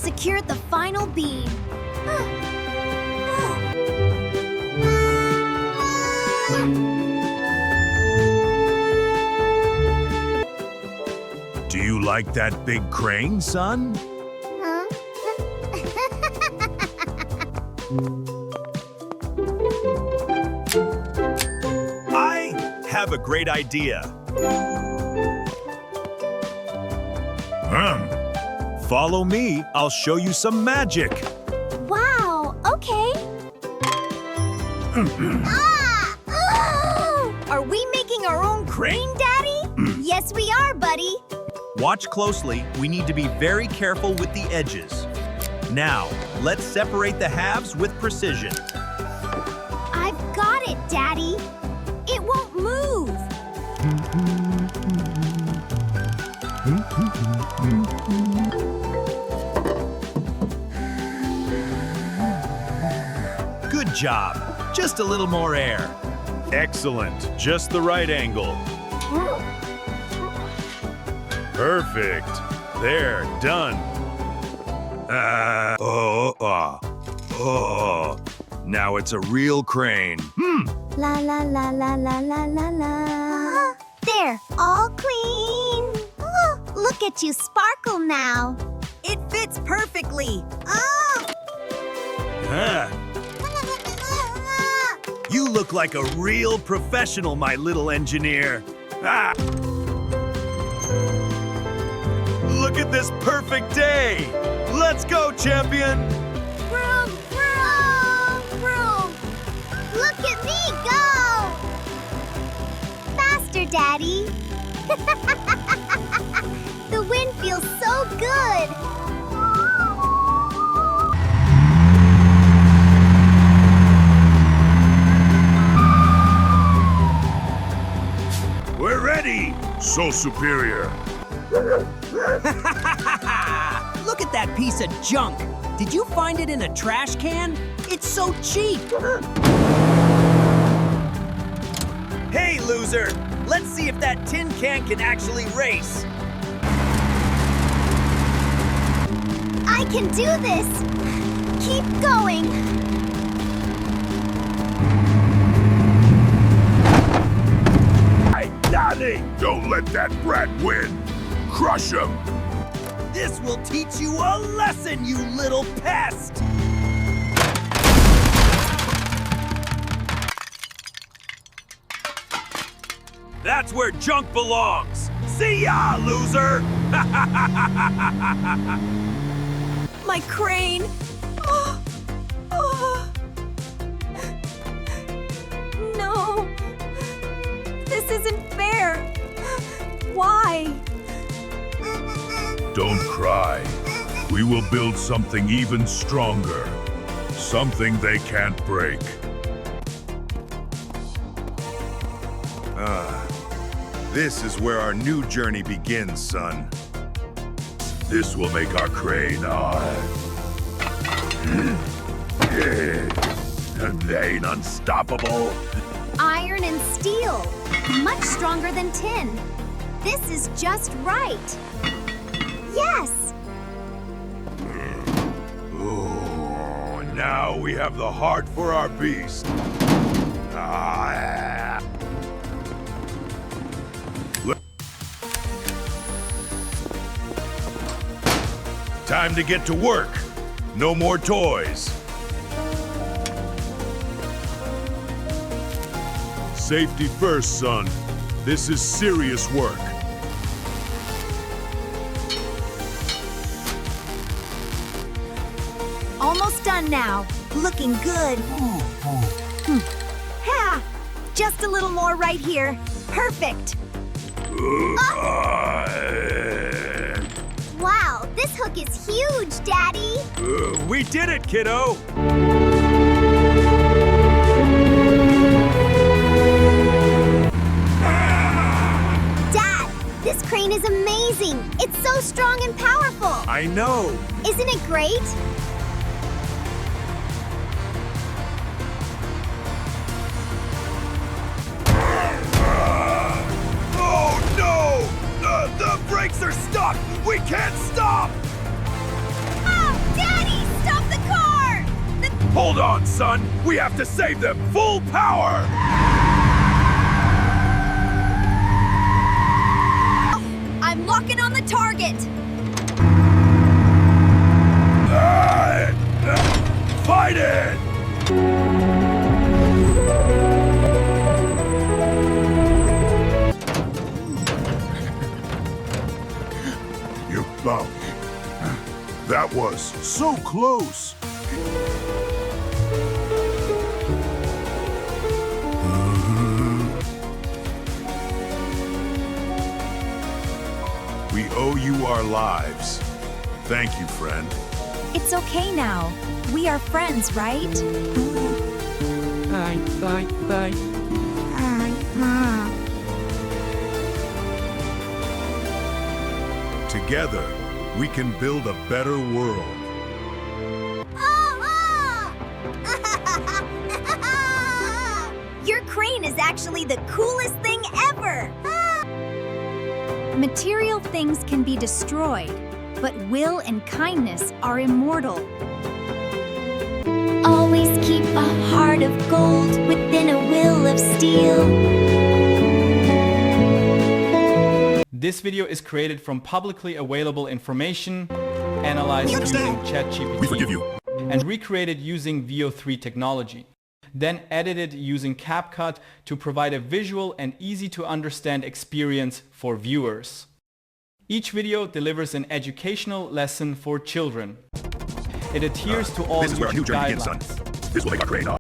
secured the final beam. Do you like that big crane, son? I have a great idea. Follow me, I'll show you some magic. Wow, okay. Are we making our own crane, Daddy? Yes, we are, buddy. Watch closely, we need to be very careful with the edges. Now, let's separate the halves with precision. I've got it, Daddy. It won't move. Good job. Just a little more air. Excellent. Just the right angle. Perfect. There, done. Now it's a real crane. La la la la la la la la. There, all clean. Oh, look at you sparkle now. It fits perfectly. You look like a real professional, my little engineer. Look at this perfect day. Let's go, champion. Vroom, vroom, vroom. Look at me go. Faster, Daddy. The wind feels so good. We're ready. So superior. Look at that piece of junk. Did you find it in a trash can? It's so cheap. Hey, loser. Let's see if that tin can actually race. I can do this. Keep going. Hey, Daddy! Don't let that brat win. Crush him. This will teach you a lesson, you little pest. That's where junk belongs. See ya, loser! My crane. No. This isn't fair. Why? Don't cry. We will build something even stronger. Something they can't break. This is where our new journey begins, son. This will make our crane they ain't unstoppable. Iron and steel. Much stronger than tin. This is just right. Yes. Oh, now we have the heart for our beast. Time to get to work. No more toys. Safety first, son. This is serious work. Almost done now. Looking good. Ha! Just a little more right here. Perfect. Wow, this hook is huge, Daddy. We did it, kiddo. Dad, this crane is amazing. It's so strong and powerful. I know. Isn't it great? Oh, no! The brakes are stuck! We can't stop! Ah! Hold on, son! We have to save them! Full power! I'm locking on the target. Fight it! You bum. That was so close. We owe you our lives. Thank you, friend. It's okay now. We are friends, right? Bye. Together, we can build a better world. Your crane is actually the coolest thing ever! Material things can be destroyed, but will and kindness are immortal. Always keep a heart of gold within a will of steel. This video is created from publicly available information, analyzed using ChatGPT, We forgive you. and recreated using VO3 technology, then edited using CapCut to provide a visual and easy to understand experience for viewers. Each video delivers an educational lesson for children. It adheres to all This is where our new YouTube journey begins, son. guidelines. This will make our crane